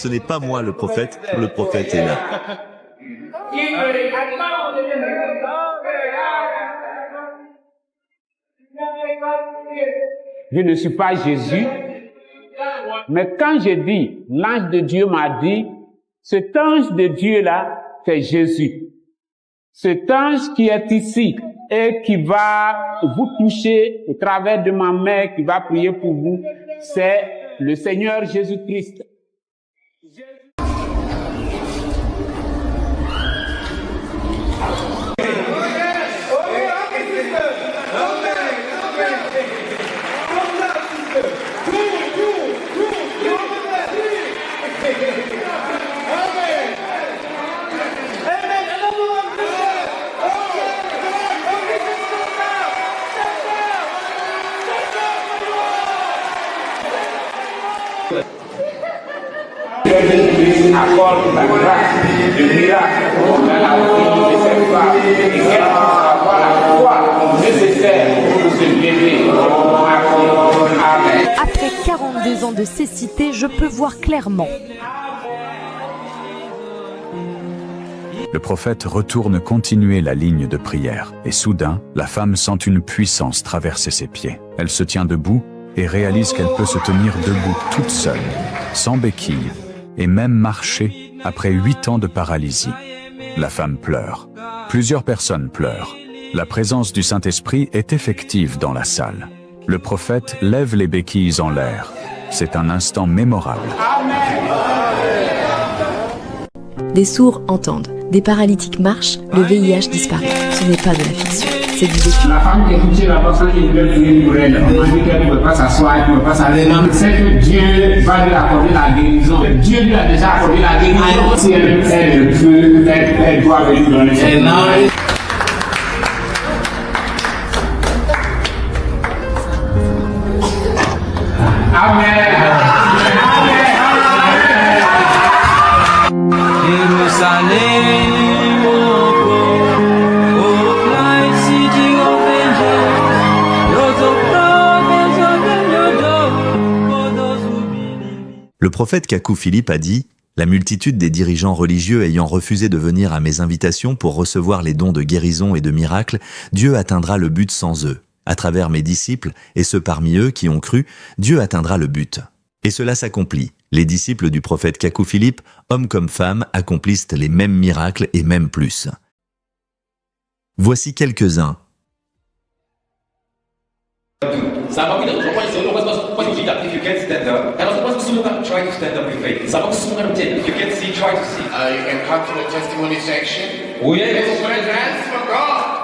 ce n'est pas moi le prophète est là. Je ne suis pas Jésus, mais quand je dis, l'ange de Dieu m'a dit, cet ange de Dieu-là, c'est Jésus. Cet ange qui est ici et qui va vous toucher au travers de ma main, qui va prier pour vous, c'est le Seigneur Jésus-Christ. Accorde la grâce de miracle dans la vie de cette femme et qu'elle puisse avoir la foi nécessaire pour ce bébé. Amen. Après 42 ans de cécité, je peux voir clairement. Le prophète retourne continuer la ligne de prière et soudain, la femme sent une puissance traverser ses pieds. Elle se tient debout et réalise qu'elle peut se tenir debout toute seule, sans béquille, et même marcher après 8 ans de paralysie. La femme pleure. Plusieurs personnes pleurent. La présence du Saint-Esprit est effective dans la salle. Le prophète lève les béquilles en l'air. C'est un instant mémorable. Des sourds entendent, des paralytiques marchent, le VIH disparaît. Ce n'est pas de la fiction, c'est du vécu. La femme qui est touchée là-bas, sans qu'il voulait prier pour elle, on m'a dit qu'elle ne peut pas s'asseoir, elle ne peut pas s'arrêter. Non, c'est que Dieu va lui accorder la guérison. Dieu lui a déjà accordé la guérison. Si elle peut, elle doit venir donner ses noms. Amen. Le prophète Kakou Philippe a dit « La multitude des dirigeants religieux ayant refusé de venir à mes invitations pour recevoir les dons de guérison et de miracles, Dieu atteindra le but sans eux. À travers mes disciples et ceux parmi eux qui ont cru, Dieu atteindra le but. » Et cela s'accomplit. Les disciples du prophète Kakou Philippe, hommes comme femmes, accomplissent les mêmes miracles et même plus. Voici quelques-uns. If you can stand up, and also try to stand up with faith. If you can see, try to see. You can come to the testimony section. Oh yeah. Let's put a dance for God.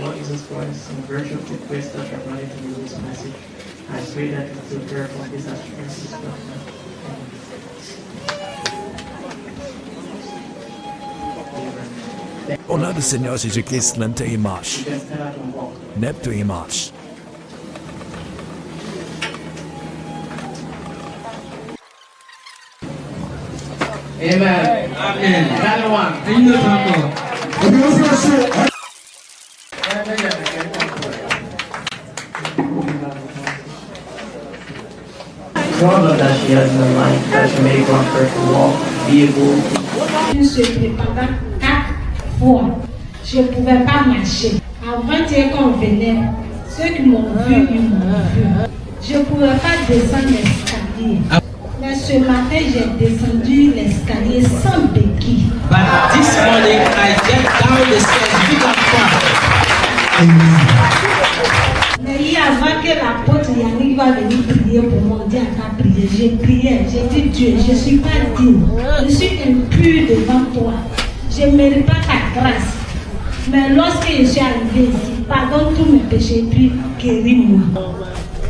Lord Jesus Christ, in virtue of the grace that you have granted to me this message, I pray that you will prepare for this assurance. Au nom du Seigneur Jésus-Christ, lève et marche. Lève-toi et marche. Amen. Amen. That one. Une autre encore. God that she has in her life, that she may grant her to walk, be able. Je suis préparée 4 fois. Je ne pouvais pas marcher. Avant-hier, quand on venait, ceux qui m'ont vu, ils m'ont vu. Je ne pouvais pas descendre l'escalier. Mais ce matin, j'ai descendu l'escalier sans béquille. But this morning, I jumped down the stairs without problem. Mais avant que l'apôtre Yannick va venir prier pour moi, on dit à ta prière. J'ai prié, j'ai dit Dieu, je ne suis pas digne. Je suis impur devant toi. Je ne mérite pas ta grâce. Mais lorsque je suis arrivé ici, pardonne tous mes péchés, puis guéris-moi.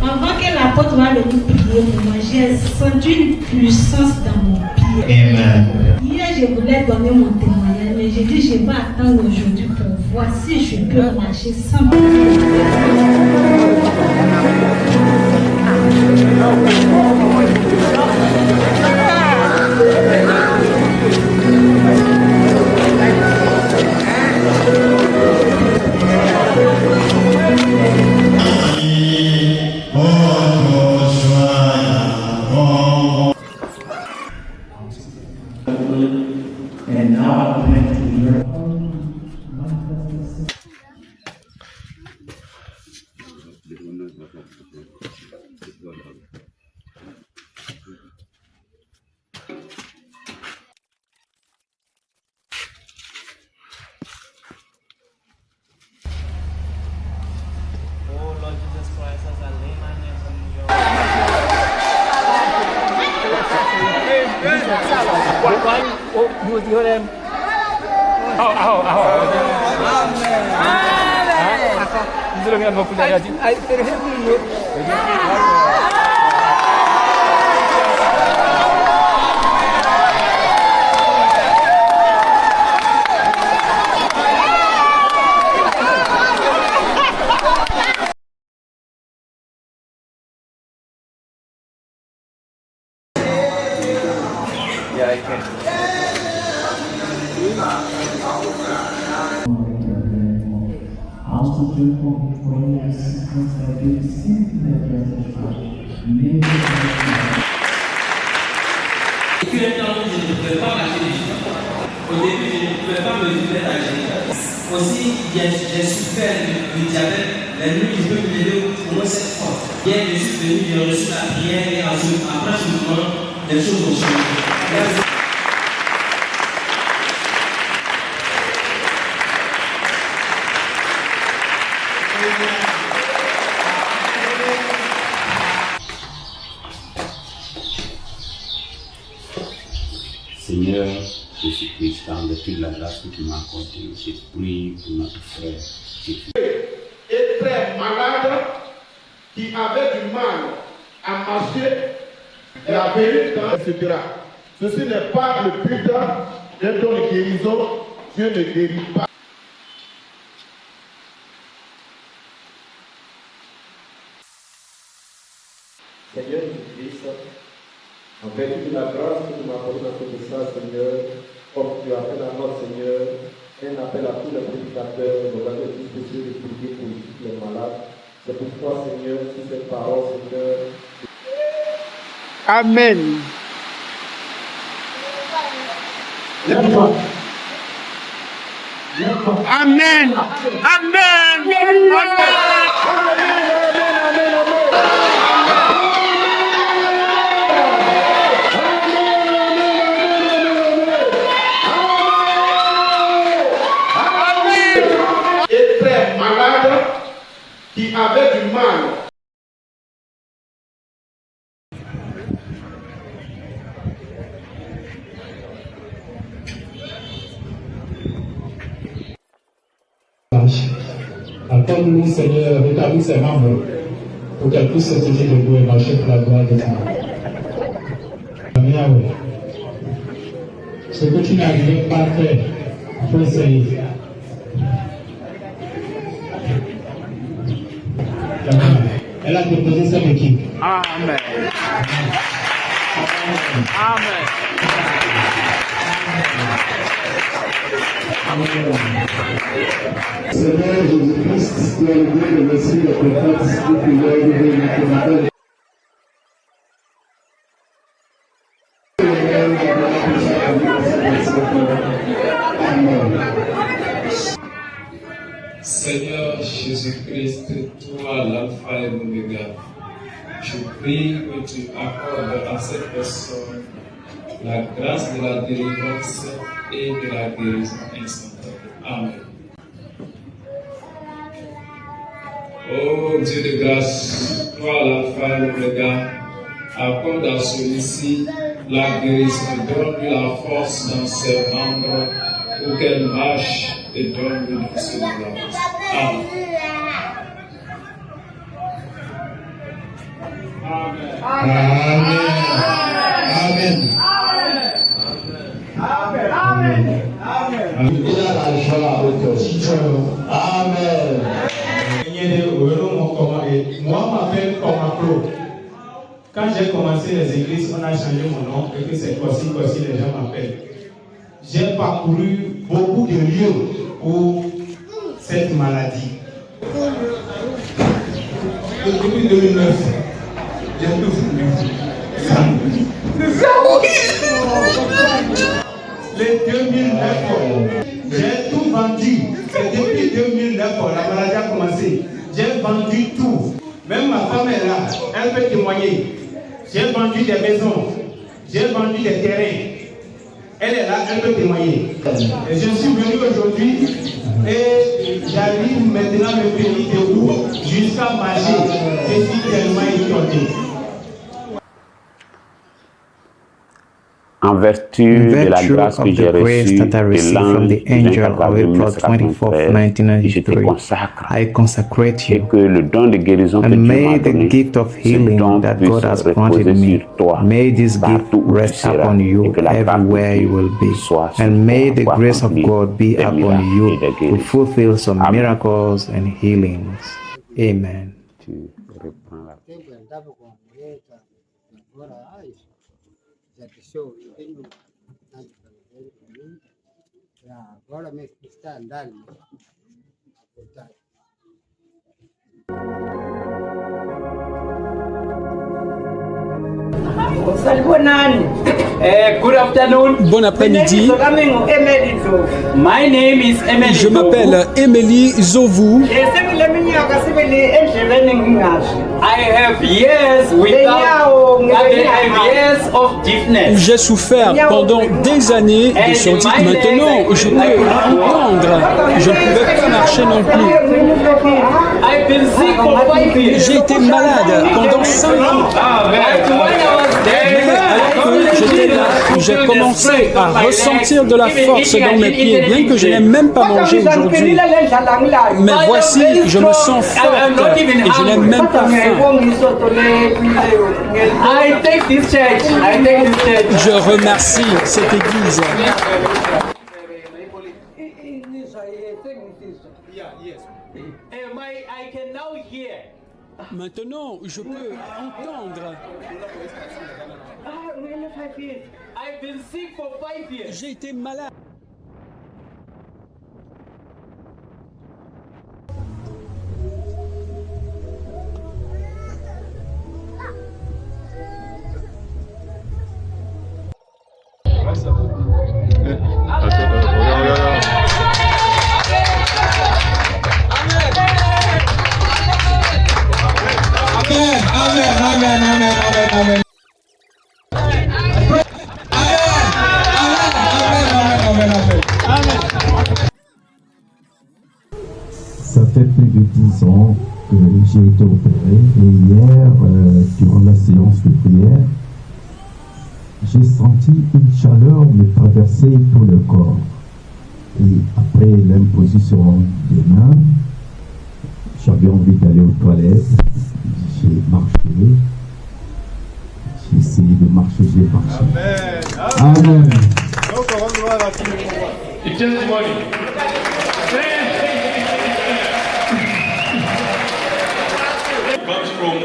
Avant que l'apôtre va venir prier pour moi, j'ai senti une puissance dans mon pied. Amen. Hier, je voulais donner mon témoignage, mais j'ai dit, je vais attendre aujourd'hui pour voir si je peux marcher sans prier. Aussi, j'ai souffert du diabète. La nuit, je peux me lever au moins 7 fois. Hier, je suis venu, j'ai reçu la prière et après ce moment, les choses ont changé. Seigneur Jésus-Christ, dans le prix de la grâce que tu m'as accordée, je prie pour notre frère. Et très malade, qui avait du mal à marcher, la venue dans etc. Ceci n'est pas le but d'un don de guérison. Dieu ne guérit pas. Seigneur Jésus-Christ, en vertu de la grâce que tu m'as accordée dans ce message, Seigneur, comme tu appelles à notre Seigneur, un appel à tous les prédicateurs, nos amis tous spéciaux de prier pour tous les malades. C'est pourquoi, Seigneur, sur cette parole, Seigneur. Amen. Lève-toi. Amen. Amen. Et très malade, qui avait du mal. Accorde-nous, Seigneur, rétablis ses membres pour qu'elle puisse se tenir debout et marcher pour la gloire de Dieu. Amen, Yahweh. Ce que tu n'arrivais pas à faire, il faut essayer. Elle a déposé cette équipe. Amen. Amen. Seigneur Jésus-Christ, tu as levé le Messie, le prophète, le prière, le combattant. Seigneur Jésus-Christ, toi l'alpha et l'oméga, je prie que tu accordes à cette personne la grâce de la délivrance et de la guérison instantanée. Amen. Ô Dieu de grâce, toi l'alpha et l'oméga, accorde à celui-ci la guérison, donne-lui la force dans ses membres pour qu'elle marche et donne-lui une délivrance. Amen. Amen. Amen. Amen. Amen. Amen. Il a la joie au cœur. Amen. Moi, je m'appelle Komapro. Quand j'ai commencé les églises, on a changé mon nom et que c'est Kossi, les gens m'appellent. J'ai parcouru beaucoup de lieux pour cette maladie. Depuis 2009, j'ai tout voulu. Les 2009, j'ai tout vendu. C'est depuis 2009, la maladie a commencé. J'ai vendu tout. Même ma femme est là, elle peut témoigner. J'ai vendu des maisons, j'ai vendu des terrains. Elle est là, elle peut témoigner. Et je suis venu aujourd'hui et j'arrive maintenant à me tenir debout jusqu'à marcher. Je suis tellement étonné. En vertu de la grâce que j'ai reçue de l'ange du 24 je te consacre et que le don de guérison que Dieu m'a donné, ce don puisse reposer sur toi partout où tu seras et que la grâce de Dieu soit sur And may the toi pour grace of accomplir God be des upon miracles you et des to guérisons. fulfill some Amen. miracles and healings. Amen. Tu reprends la Good afternoon. Bon après-midi. My name is Emily. Je m'appelle Emily Zovu. I have years without years of deafness. J'ai souffert pendant des années de surdité. Maintenant, je peux entendre. Je ne pouvais pas marcher non plus. J'ai été malade pendant 5 ans. J'étais là, j'ai commencé à ressentir de la force dans mes pieds, bien que je n'ai même pas mangé aujourd'hui. Mais voici, je me sens forte et je n'ai même pas faim. Je remercie cette église. Maintenant, je peux entendre. J'ai été malade. Amen. Ça fait plus de 10 ans que j'ai été opéré et hier, durant la séance de prière, j'ai senti une chaleur me traverser tout le corps. Et après l'imposition des mains, j'avais envie d'aller aux toilettes, j'ai marché, j'ai essayé de marcher, j'ai marché. Amen. Comes from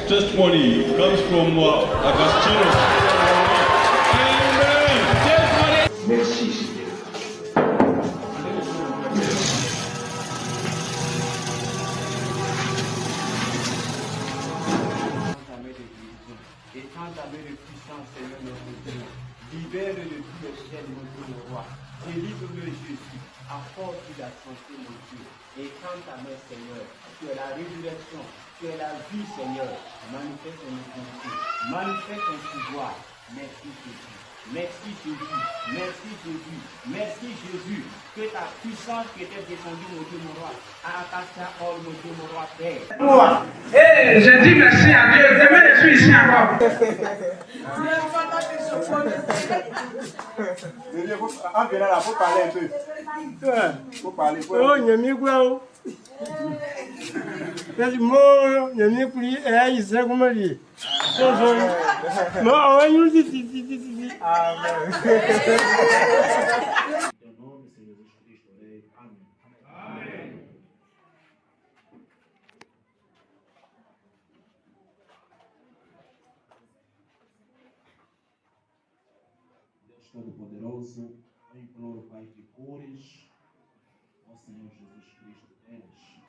testimony comes from Agostino. Amen. Merci, Seigneur. Étends ta main de puissance, Seigneur, notre Dieu. Libère le tout le ciel, mon Dieu, mon roi. Délivre-le, Jésus. Apporte-lui la santé, mon Dieu. Étends ta main, Seigneur. Tu es la résurrection. Tu es la vie, Seigneur. Manifeste ton autorité. Manifeste ton pouvoir. Merci, Jésus. Merci, Jésus. Merci, Jésus. Merci, Jésus. Que ta puissance qui était descendue, mon Dieu, mon roi, Akasha, oh, mon Dieu, mon roi, Père. Et je dis merci à Dieu. Demain, je suis ici encore. En venant là, il faut parler un peu. Il faut parler. Oh, il y a mis quoi? Moi, il y a mis plus. Et il s'est comme lui. Non, on va nous dire. Amen. Todo-Poderoso, eu imploro, Pai, que cures, ó Senhor Jesus Cristo, eles.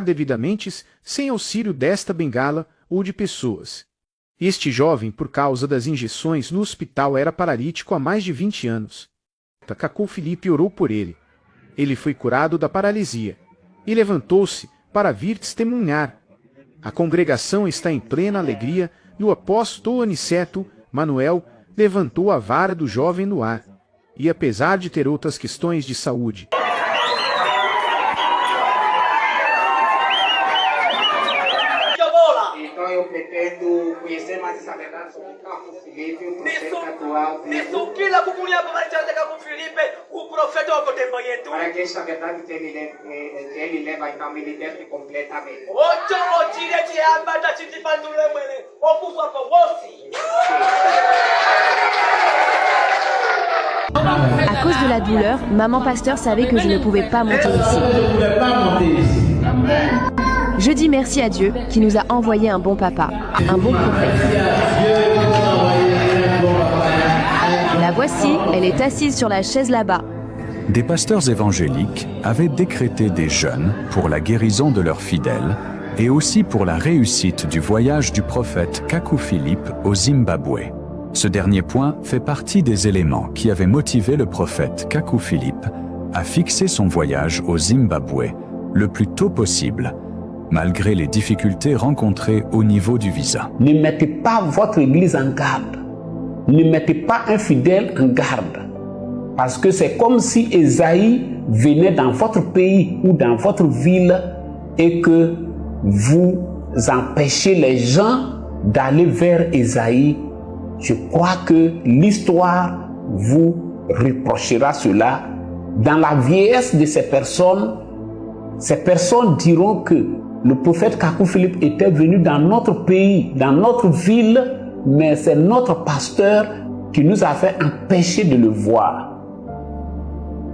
Devidamente sem auxílio desta bengala ou de pessoas. Este jovem, por causa das injeções no hospital, era paralítico há mais de 20 anos. Cacou Felipe orou por ele. Ele foi curado da paralisia e levantou-se para vir testemunhar. A congregação está em plena alegria e o apóstolo Aniceto, Manuel, levantou a vara do jovem no ar. E apesar de ter outras questões de saúde, então eu pretendo conhecer mais essa verdade sobre o Caco Filipe, o profeta atual. Para que esta verdade que ele leva então me liberte completamente. À cause de la douleur, maman pasteur savait que je ne pouvais pas monter ici. Je dis merci à Dieu qui nous a envoyé un bon papa, un bon prophète. La voici, elle est assise sur la chaise là-bas. Des pasteurs évangéliques avaient décrété des jeûnes pour la guérison de leurs fidèles et aussi pour la réussite du voyage du prophète Kaku Philippe au Zimbabwe. Ce dernier point fait partie des éléments qui avaient motivé le prophète Kaku Philippe à fixer son voyage au Zimbabwe le plus tôt possible, malgré les difficultés rencontrées au niveau du visa. Ne mettez pas votre église en garde. Ne mettez pas un fidèle en garde. Parce que c'est comme si Ésaïe venait dans votre pays ou dans votre ville et que vous empêchez les gens d'aller vers Ésaïe. Je crois que l'histoire vous reprochera cela. Dans la vieillesse de ces personnes diront que le prophète Kaku Philippe était venu dans notre pays, dans notre ville, mais c'est notre pasteur qui nous a fait empêcher de le voir.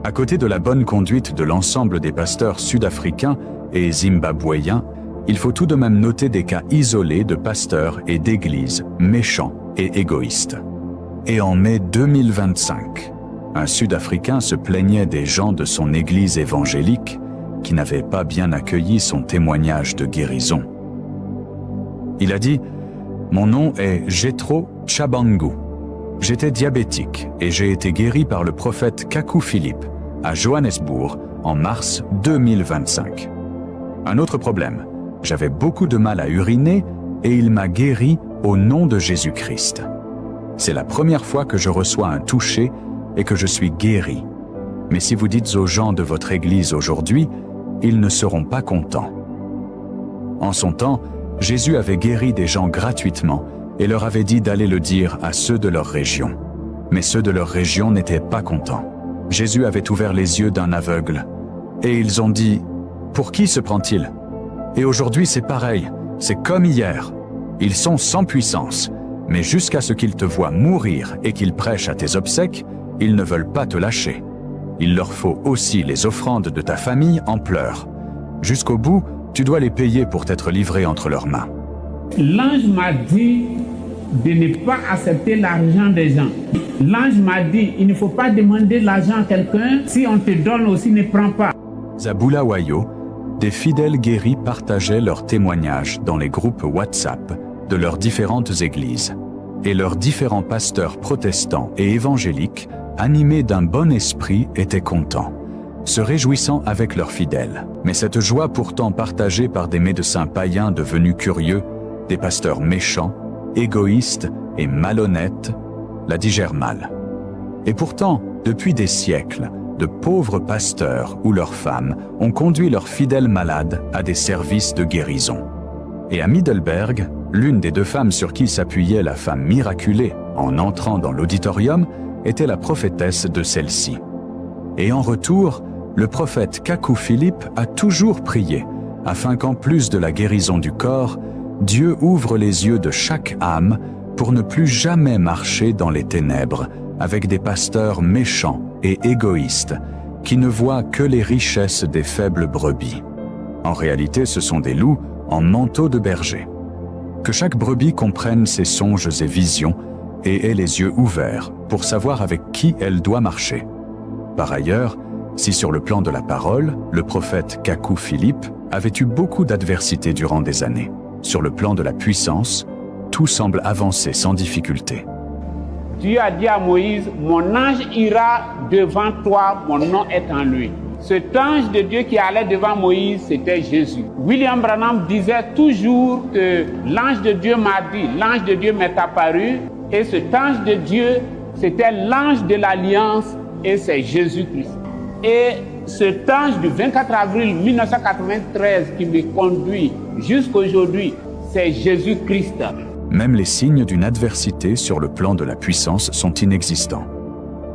À côté de la bonne conduite de l'ensemble des pasteurs sud-africains et zimbabwéens, il faut tout de même noter des cas isolés de pasteurs et d'églises méchants et égoïstes. Et en mai 2025, un Sud-Africain se plaignait des gens de son église évangélique qui n'avaient pas bien accueilli son témoignage de guérison. Il a dit « Mon nom est Jethro Chabangu. J'étais diabétique et j'ai été guéri par le prophète Kaku Philippe à Johannesburg en mars 2025. Un autre problème, j'avais beaucoup de mal à uriner et il m'a guéri au nom de Jésus-Christ. C'est la première fois que je reçois un toucher et que je suis guéri. Mais si vous dites aux gens de votre église aujourd'hui, ils ne seront pas contents. » En son temps, Jésus avait guéri des gens gratuitement et leur avait dit d'aller le dire à ceux de leur région. Mais ceux de leur région n'étaient pas contents. Jésus avait ouvert les yeux d'un aveugle et ils ont dit « Pour qui se prend-il » Et aujourd'hui c'est pareil, c'est comme hier. Ils sont sans puissance, mais jusqu'à ce qu'ils te voient mourir et qu'ils prêchent à tes obsèques, ils ne veulent pas te lâcher. Il leur faut aussi les offrandes de ta famille en pleurs. Jusqu'au bout, tu dois les payer pour t'être livré entre leurs mains. L'ange m'a dit de ne pas accepter l'argent des gens. L'ange m'a dit, il ne faut pas demander l'argent à quelqu'un. Si on te donne aussi, ne prends pas. À Bulawayo, des fidèles guéris partageaient leurs témoignages dans les groupes WhatsApp de leurs différentes églises. Et leurs différents pasteurs protestants et évangéliques, animés d'un bon esprit, étaient contents, se réjouissant avec leurs fidèles. Mais cette joie pourtant partagée par des médecins païens devenus curieux, des pasteurs méchants, égoïstes et malhonnêtes, la digèrent mal. Et pourtant, depuis des siècles, de pauvres pasteurs ou leurs femmes ont conduit leurs fidèles malades à des services de guérison. Et à Middelburg, l'une des deux femmes sur qui s'appuyait la femme miraculée en entrant dans l'auditorium était la prophétesse de celle-ci. Et en retour, le prophète Kaku Philippe a toujours prié afin qu'en plus de la guérison du corps, Dieu ouvre les yeux de chaque âme pour ne plus jamais marcher dans les ténèbres avec des pasteurs méchants et égoïstes qui ne voient que les richesses des faibles brebis. En réalité, ce sont des loups en manteau de berger. Que chaque brebis comprenne ses songes et visions et ait les yeux ouverts pour savoir avec qui elle doit marcher. Par ailleurs, si sur le plan de la parole, le prophète Kaku Philippe avait eu beaucoup d'adversités durant des années, sur le plan de la puissance, tout semble avancer sans difficulté. Dieu a dit à Moïse, mon ange ira devant toi, mon nom est en lui. Cet ange de Dieu qui allait devant Moïse, c'était Jésus. William Branham disait toujours que l'ange de Dieu m'a dit, l'ange de Dieu m'est apparu, et cet ange de Dieu, c'était l'ange de l'Alliance, et c'est Jésus-Christ. Et cet ange du 24 avril 1993 qui me conduit jusqu'aujourd'hui, c'est Jésus-Christ. Même les signes d'une adversité sur le plan de la puissance sont inexistants.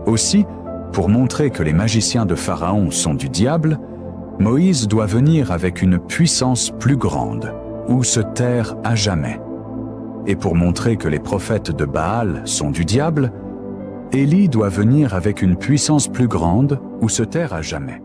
Aussi, pour montrer que les magiciens de Pharaon sont du diable, Moïse doit venir avec une puissance plus grande, ou se taire à jamais. Et pour montrer que les prophètes de Baal sont du diable, Élie doit venir avec une puissance plus grande, ou se taire à jamais.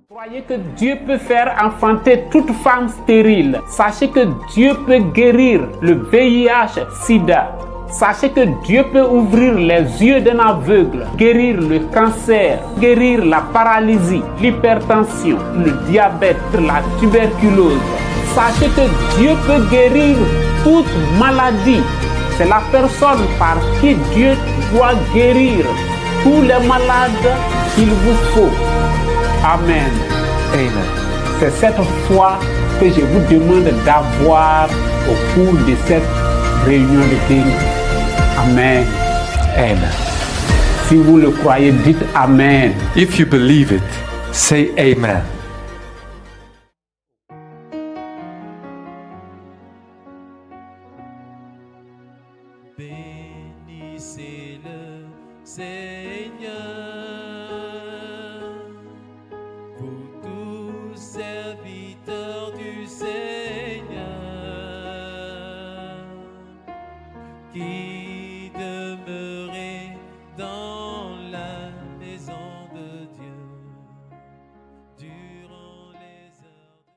Croyez que Dieu peut faire enfanter toute femme stérile. Sachez que Dieu peut guérir le VIH, SIDA. Sachez que Dieu peut ouvrir les yeux d'un aveugle, guérir le cancer, guérir la paralysie, l'hypertension, le diabète, la tuberculose. Sachez que Dieu peut guérir toute maladie. C'est la personne par qui Dieu doit guérir tous les malades qu'il vous faut. Amen. Amen. C'est cette foi que je vous demande d'avoir au cours de cette réunion de guérison. Amen. Amen. Si vous le croyez, dites Amen. If you believe it, say Amen.